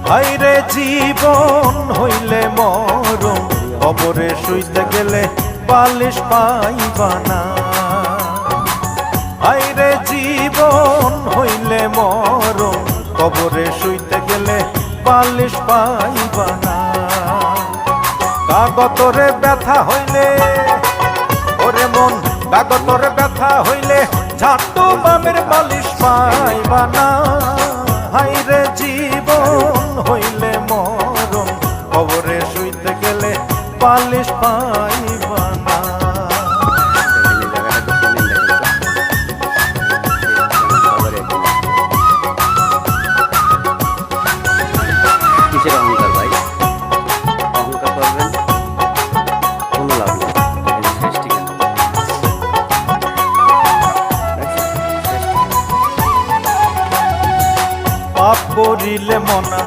হাইরে জীবন হইলে মরণ, কবরে শুইতে গেলে বালিশ পাইবা না। হাইরে জীবন হইলে মরণ, কবরে শুইতে গেলে বালিশ পাইবা না। কাগতরে ব্যথা হইলে ওরে মন, কাগতরে ব্যথা হইলে ঝাঁটু বামের বালিশ পাইবা না। হাইরে জীবন হইলে মরণ, কবরে শুইতে গেলে বালিশ পাইবা না। কিসের অহংকার ভাই? অহংকার করবেন কোনো লাভ নেই। শেষ ঠিকানা পাপ করিলে মনা